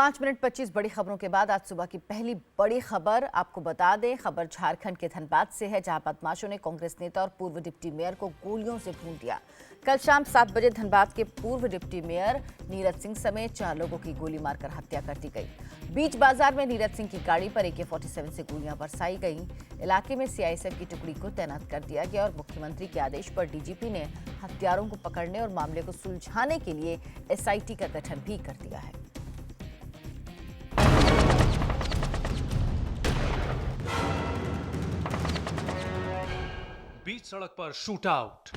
5 minute 25 बड़ी खबरों के बाद आज सुबह की पहली बड़ी खबर आपको बता दें। खबर झारखंड के धनबाद से है, जहां बदमाशों ने कांग्रेस नेता और पूर्व डिप्टी मेयर को गोलियों से भून दिया। कल शाम 7 बजे धनबाद के पूर्व डिप्टी मेयर नीरज सिंह समेत 4 लोगों की गोली मारकर हत्या कर दी गई। बीच बाजार में नीरज सिंह की गाड़ी पर AK-47 से गोलियां बरसाई गई। इलाके में CISF की टुकड़ी को तैनात कर दिया गया और मुख्यमंत्री के आदेश पर DGP ने हत्यारों को पकड़ने और मामले को सुलझाने के लिए SIT का गठन भी कर दिया है। बीच सड़क पर शूट आउट,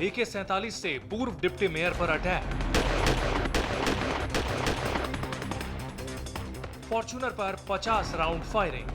AK-47 से पूर्व डिप्टी मेयर पर अटैक, फॉर्च्यूनर पर 50 राउंड फायरिंग,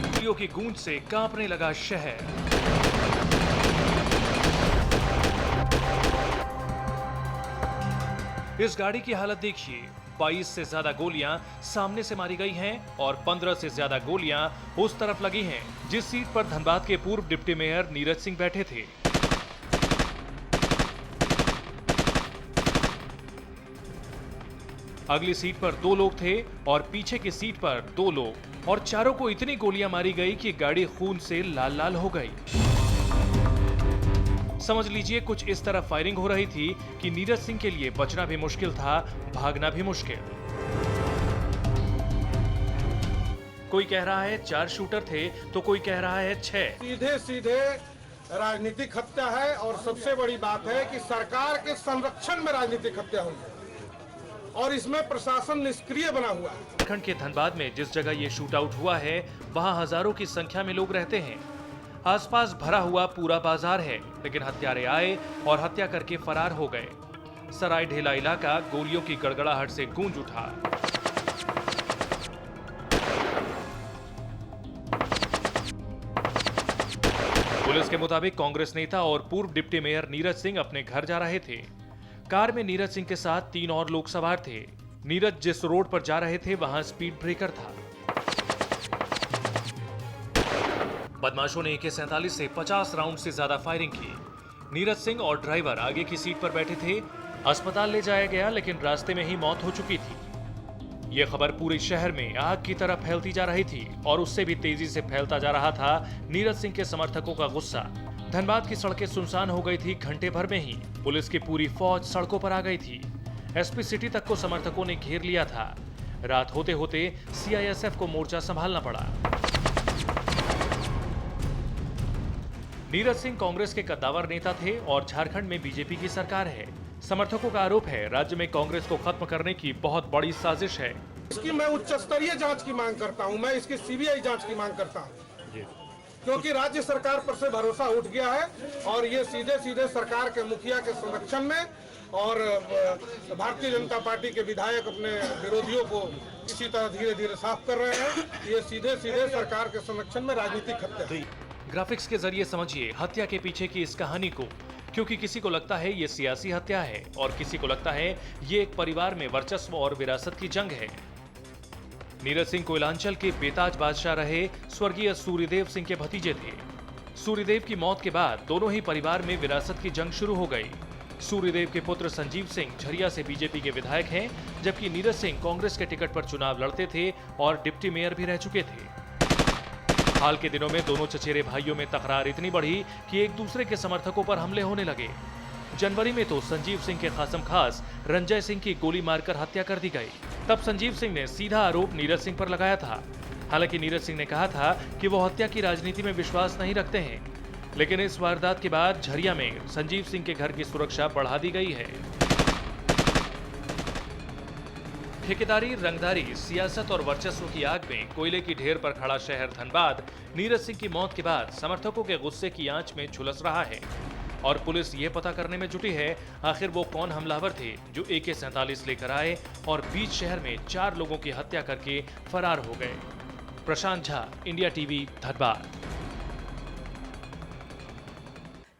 गोलियों की गूंज से कांपने लगा शहर। इस गाड़ी की हालत देखिए, 22 से ज्यादा गोलियां सामने से मारी गई हैं और 15 से ज्यादा गोलियां उस तरफ लगी हैं जिस सीट पर धनबाद के पूर्व डिप्टी मेयर नीरज सिंह बैठे थे। अगली सीट पर 2 लोग थे और पीछे की सीट पर 2 लोग, और चारों को इतनी गोलियां मारी गई कि गाड़ी खून से लाल लाल हो गई। समझ लीजिए कुछ इस तरह फायरिंग हो रही थी कि नीरज सिंह के लिए बचना भी मुश्किल था, भागना भी मुश्किल। कोई कह रहा है 4 शूटर थे तो कोई कह रहा है 6। सीधे सीधे राजनीतिक हत्या है और सबसे बड़ी बात है कि सरकार के संरक्षण में राजनीतिक हत्या हुई है और इसमें प्रशासन निष्क्रिय बना हुआ है। झारखंड के धनबाद में जिस जगह ये शूट आउट हुआ है वहां हजारों की संख्या में लोग रहते हैं। आसपास भरा हुआ पूरा बाजार है, लेकिन हत्यारे आए और हत्या करके फरार हो गए। सराय ढेला इलाका गोलियों की गड़गड़ाहट से गूंज उठा। पुलिस के मुताबिक कांग्रेस नेता और पूर्व डिप्टी मेयर नीरज सिंह अपने घर जा रहे थे। कार में नीरज सिंह के साथ 3 और लोग सवार थे। नीरज जिस रोड पर जा रहे थे वहां स्पीड ब्रेकर था। बदमाशों ने AK-47 से 50 राउंड से ज्यादा फायरिंग की। नीरज सिंह और ड्राइवर आगे की सीट पर बैठे थे। अस्पताल ले जाया गया, लेकिन रास्ते में ही मौत हो चुकी थी। यह खबर पूरे शहर में आग की तरह फैलती जा रही थी और उससे भी तेजी से फैलता जा रहा था नीरज सिंह के समर्थकों का गुस्सा। धनबाद की सड़कें सुनसान हो गई थी। घंटे भर में ही पुलिस की पूरी फौज सड़कों पर आ गई थी। SP सिटी तक को समर्थकों ने घेर लिया था। रात होते होते CISF को मोर्चा संभालना पड़ा। नीरज सिंह कांग्रेस के कद्दावर नेता थे और झारखंड में बीजेपी की सरकार है। समर्थकों का आरोप है राज्य में कांग्रेस को खत्म करने की बहुत बड़ी साजिश है। इसकी मैं उच्च स्तरीय जांच की मांग करता हूं, मैं इसकी CBI जांच की मांग करता हूं, क्योंकि राज्य सरकार पर से भरोसा उठ गया है और ये सीधे सीधे सरकार के मुखिया के संरक्षण में और भारतीय जनता पार्टी के विधायक अपने विरोधियों को इसी तरह धीरे धीरे साफ कर रहे हैं। ये सीधे सीधे सरकार के संरक्षण में राजनीतिक हत्या है। ग्राफिक्स के जरिए समझिए हत्या के पीछे की इस कहानी को, क्योंकि किसी को लगता है ये सियासी हत्या है और किसी को लगता है ये एक परिवार में वर्चस्व और विरासत की जंग है। नीरज सिंह कोयलांचल के बेताज बादशाह रहे स्वर्गीय सूर्यदेव सिंह के भतीजे थे। सूर्यदेव की मौत के बाद दोनों ही परिवार में विरासत की जंग शुरू हो गई। सूर्यदेव के पुत्र संजीव सिंह झरिया से बीजेपी के विधायक हैं, जबकि नीरज सिंह कांग्रेस के टिकट पर चुनाव लड़ते थे और डिप्टी मेयर भी रह चुके थे। हाल के दिनों में दोनों चचेरे भाइयों में तकरार इतनी बढ़ी कि एक दूसरे के समर्थकों पर हमले होने लगे। जनवरी में तो संजीव सिंह के खासम खास रंजय सिंह की गोली मारकर हत्या कर दी गई। तब संजीव सिंह ने सीधा आरोप नीरज सिंह पर लगाया था। हालांकि नीरज सिंह ने कहा था कि वो हत्या की राजनीति में विश्वास नहीं रखते हैं, लेकिन इस वारदात के बाद झरिया में संजीव सिंह के घर की सुरक्षा बढ़ा दी गई है। ठेकेदारी, रंगदारी, सियासत और वर्चस्व की आग में कोयले की ढेर पर खड़ा शहर धनबाद नीरज सिंह की मौत के बाद समर्थकों के गुस्से की आंच में झुलस रहा है और पुलिस ये पता करने में जुटी है आखिर वो कौन हमलावर थे जो AK-47 लेकर आए और बीच शहर में 4 लोगों की हत्या करके फरार हो गए। Prashant Jha, India TV, Dhanbad.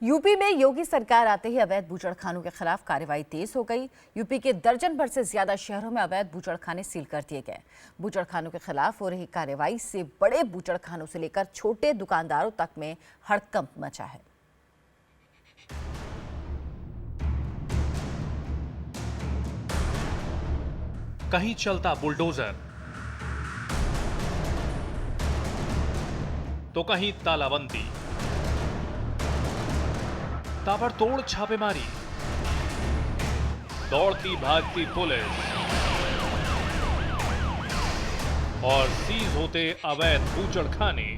UP में योगी सरकार आते ही अवैध बूचड़खानों के खिलाफ कार्रवाई तेज हो गई। यूपी के दर्जन भर से ज्यादा शहरों में अवैध बूचड़खाने सील कर दिए गए। बूचड़खानों के खिलाफ हो रही कार्रवाई से बड़े बूचड़खानों से लेकर छोटे दुकानदारों तक में हड़कंप मचा है। कहीं चलता बुलडोजर, तो कहीं तालाबंदी, ताबड़तोड़ छापेमारी, दौड़ती भागती पुलिस और सीज होते अवैध बूचड़खाने।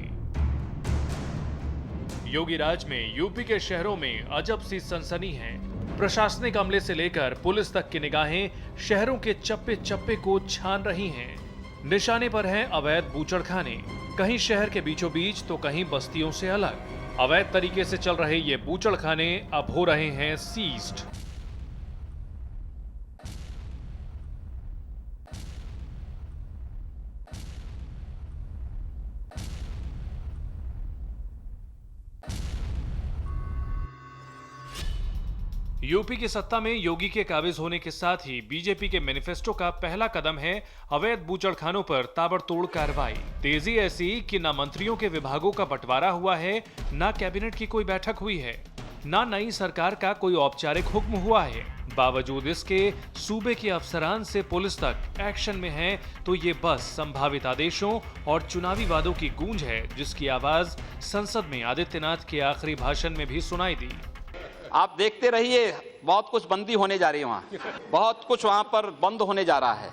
योगी राज में यूपी के शहरों में अजब सी सनसनी है। प्रशासनिक अमले से लेकर पुलिस तक की निगाहें शहरों के चप्पे चप्पे को छान रही हैं। निशाने पर हैं अवैध बूचड़खाने, कहीं शहर के बीचों बीच तो कहीं बस्तियों से अलग। अवैध तरीके से चल रहे ये बूचड़खाने अब हो रहे हैं सीज्ड। यूपी की सत्ता में योगी के काबिज होने के साथ ही बीजेपी के मैनिफेस्टो का पहला कदम है अवैध बूचड़खानों पर ताबड़तोड़ कार्रवाई। तेजी ऐसी कि न मंत्रियों के विभागों का बंटवारा हुआ है, न कैबिनेट की कोई बैठक हुई है, न नई सरकार का कोई औपचारिक हुक्म हुआ है। बावजूद इसके सूबे के अफसरान से पुलिस तक एक्शन में है, तो ये बस संभावित आदेशों और चुनावी वादों की गूंज है, जिसकी आवाज संसद में आदित्यनाथ के आखिरी भाषण में भी सुनाई दी। आप देखते रहिए, बहुत कुछ बंदी होने जा रही है, वहाँ बहुत कुछ वहाँ पर बंद होने जा रहा है।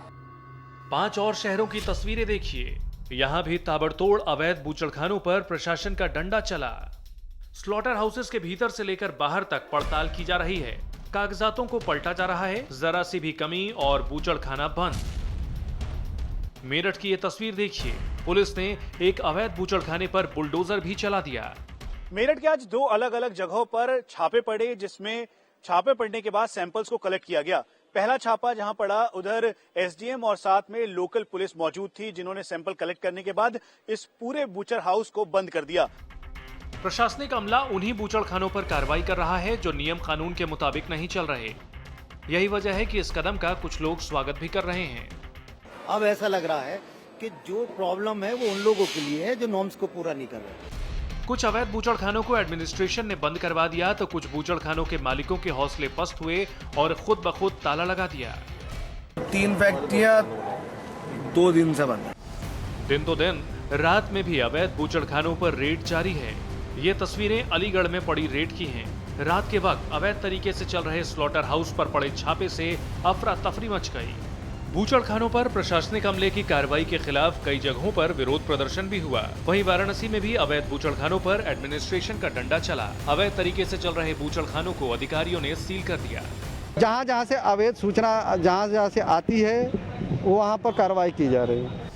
5 और शहरों की तस्वीरें देखिए, यहाँ भी ताबड़तोड़ अवैध बूचड़खानों पर प्रशासन का डंडा चला। स्लॉटर हाउसेस के भीतर से लेकर बाहर तक पड़ताल की जा रही है, कागजातों को पलटा जा रहा है, जरा सी भी कमी और बूचड़खाना बंद। मेरठ की ये तस्वीर देखिए, पुलिस ने एक अवैध बूचड़खाने पर बुलडोजर भी चला दिया। मेरठ के आज 2 अलग अलग जगहों पर छापे पड़े, जिसमें छापे पड़ने के बाद सैंपल्स को कलेक्ट किया गया। पहला छापा जहां पड़ा, उधर एसडीएम और साथ में लोकल पुलिस मौजूद थी, जिन्होंने सैंपल कलेक्ट करने के बाद इस पूरे बूचर हाउस को बंद कर दिया। प्रशासनिक अमला उन्हीं बूचड़खानों पर कार्रवाई कर रहा है जो नियम कानून के मुताबिक नहीं चल रहे। यही वजह है कि इस कदम का कुछ लोग स्वागत भी कर रहे हैं। अब ऐसा लग रहा है कि जो प्रॉब्लम है वो उन लोगों के लिए है जो नॉर्म्स को पूरा नहीं कर रहे। कुछ अवैध बूचड़खानों को एडमिनिस्ट्रेशन ने बंद करवा दिया, तो कुछ बूचड़खानों के मालिकों के हौसले पस्त हुए और खुद ब खुद ताला लगा दिया। 3 फैक्ट्रियां 2 दिन से बंद। दिन तो दिन, रात में भी अवैध बूचड़खानों पर रेड जारी है। ये तस्वीरें अलीगढ़ में पड़ी रेड की हैं। रात के वक्त अवैध तरीके से चल रहे स्लॉटर हाउस पर पड़े छापे से अफरा तफरी मच गई। बूचड़खानों पर प्रशासनिक अमले की कार्रवाई के खिलाफ कई जगहों पर विरोध प्रदर्शन भी हुआ। वहीं वाराणसी में भी अवैध बूचड़खानों पर एडमिनिस्ट्रेशन का डंडा चला। अवैध तरीके से चल रहे बूचड़खानों को अधिकारियों ने सील कर दिया। जहाँ जहाँ से अवैध सूचना जहाँ जहाँ से आती है वहाँ पर कार्रवाई की जा रही है।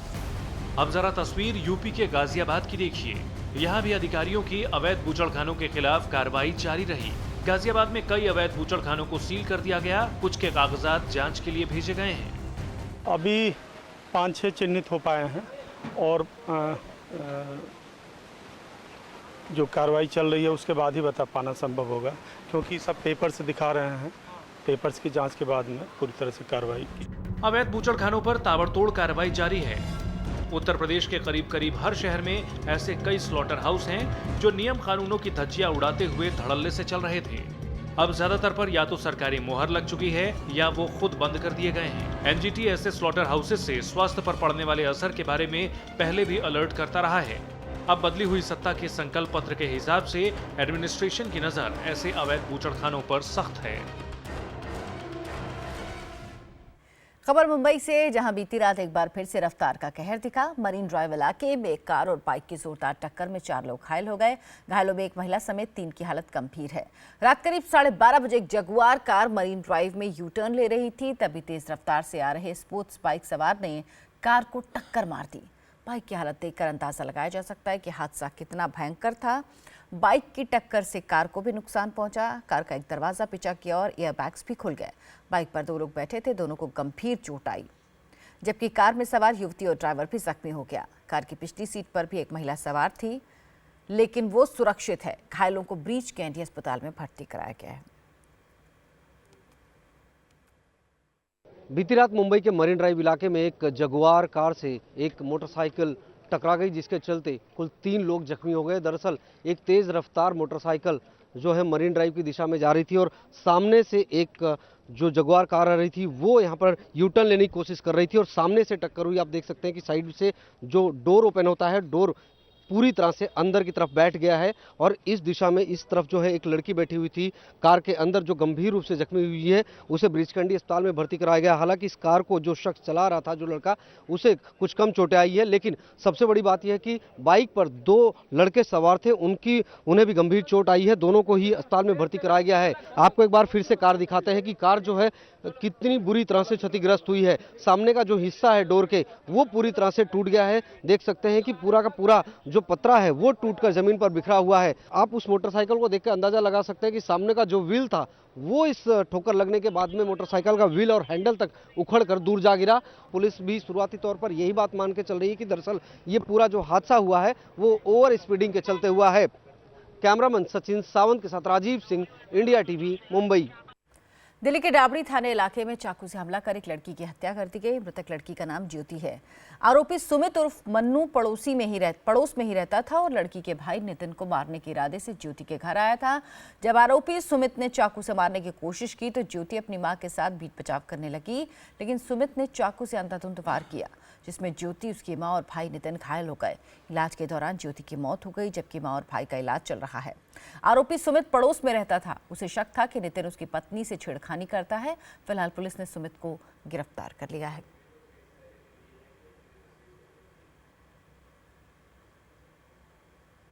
अब जरा तस्वीर यूपी के गाजियाबाद की देखिए। यहाँ भी अधिकारियों की अवैध बूचड़खानों के खिलाफ कार्रवाई जारी रही। गाजियाबाद में कई अवैध बूचड़खानों को सील कर दिया गया। कुछ के कागजात जांच के लिए भेजे गए हैं। अभी 5-6 चिन्हित हो पाए हैं और जो कार्रवाई चल रही है उसके बाद ही बता पाना संभव होगा, क्योंकि सब पेपर्स दिखा रहे हैं। पेपर्स की जांच के बाद में पूरी तरह से कार्रवाई की। अवैध बूचड़खानों पर ताबड़तोड़ कार्रवाई जारी है। उत्तर प्रदेश के करीब करीब हर शहर में ऐसे कई स्लॉटर हाउस हैं जो नियम कानूनों की धज्जियां उड़ाते हुए धड़ल्ले से चल रहे थे। अब ज्यादातर पर या तो सरकारी मुहर लग चुकी है या वो खुद बंद कर दिए गए हैं। एनजीटी ऐसे स्लॉटर हाउसेस से स्वास्थ्य पर पड़ने वाले असर के बारे में पहले भी अलर्ट करता रहा है। अब बदली हुई सत्ता के संकल्प पत्र के हिसाब से एडमिनिस्ट्रेशन की नजर ऐसे अवैध बूचड़खानों पर सख्त है। खबर मुंबई से, जहां बीती रात एक बार फिर से रफ्तार का कहर दिखा। मरीन ड्राइव इलाके में एक कार और बाइक की जोरदार टक्कर में 4 लोग घायल हो गए। घायलों में एक महिला समेत 3 की हालत गंभीर है। रात करीब 12:30 बजे एक जगुआर कार मरीन ड्राइव में यू टर्न ले रही थी, तभी तेज रफ्तार से आ रहे स्पोर्ट्स बाइक सवार ने कार को टक्कर मार दी। बाइक की हालत देखकर अंदाजा लगाया जा सकता है कि हादसा कितना भयंकर था। बाइक की टक्कर से कार को भी नुकसान पहुंचा। कार का एक दरवाजा पिचक गया और एयरबैग्स भी खुल गए। बाइक पर 2 लोग बैठे थे, दोनों को गंभीर चोट आई, जबकि कार में सवार युवती और ड्राइवर भी जख्मी हो गया। कार की पिछली सीट पर भी एक महिला सवार थी, लेकिन वो सुरक्षित है। घायलों को ब्रीच कैंडी अस्पताल में भर्ती कराया गया है। बीती रात मुंबई के मरीन ड्राइव इलाके में एक जगुआर कार से एक मोटरसाइकिल टकरा गई, जिसके चलते कुल 3 लोग जख्मी हो गए। दरअसल एक तेज रफ्तार मोटरसाइकिल जो है मरीन ड्राइव की दिशा में जा रही थी और सामने से एक जो जगुआर कार आ रही थी वो यहाँ पर यू टर्न लेने की कोशिश कर रही थी और सामने से टक्कर हुई। आप देख सकते हैं कि साइड से जो डोर ओपन होता है, डोर पूरी तरह से अंदर की तरफ बैठ गया है और इस दिशा में इस तरफ जो है एक लड़की बैठी हुई थी कार के अंदर, जो गंभीर रूप से जख्मी हुई है। उसे ब्रीचकंडी अस्पताल में भर्ती कराया गया। हालांकि इस कार को जो शख्स चला रहा था, जो लड़का, उसे कुछ कम चोटें आई है, लेकिन सबसे बड़ी बात यह है कि बाइक पर 2 लड़के सवार थे, उन्हें भी गंभीर चोट आई है। दोनों को ही अस्पताल में भर्ती कराया गया है। आपको एक बार फिर से कार दिखाते हैं कि कार जो है कितनी बुरी तरह से क्षतिग्रस्त हुई है। सामने का जो हिस्सा है डोर के, वो पूरी तरह से टूट गया है। देख सकते हैं कि पूरा का पूरा जो पतरा है वो टूटकर जमीन पर बिखरा हुआ है। आप उस मोटरसाइकिल को देखकर अंदाजा लगा सकते हैं कि सामने का जो व्हील था वो इस ठोकर लगने के बाद में मोटरसाइकिल का व्हील और हैंडल तक उखड़कर दूर जा गिरा। पुलिस भी शुरुआती तौर पर यही बात मान के चल रही है कि दरअसल ये पूरा जो हादसा हुआ है वो ओवर स्पीडिंग के चलते हुआ है। कैमरामैन सचिन सावंत के साथ राजीव सिंह, इंडिया टीवी, मुंबई। दिल्ली के डाबड़ी थाने इलाके में चाकू से हमला कर एक लड़की की हत्या कर दी गई। मृतक लड़की का नाम ज्योति है। आरोपी सुमित उर्फ मन्नू पड़ोस में ही रहता था और लड़की के भाई नितिन को मारने के इरादे से ज्योति के घर आया था। जब आरोपी सुमित ने चाकू से मारने की कोशिश की तो ज्योति अपनी मां के साथ बीच बचाव करने लगी, लेकिन सुमित ने चाकू से अंधाधुंध वार किया, जिसमें ज्योति, उसकी मां और भाई नितिन घायल हो गए। इलाज के दौरान ज्योति की मौत हो गई, जबकि मां और भाई का इलाज चल रहा है। आरोपी सुमित पड़ोस में रहता था। उसे शक था कि नितिन उसकी पत्नी से छेड़खानी करता है। फिलहाल पुलिस ने सुमित को गिरफ्तार कर लिया है।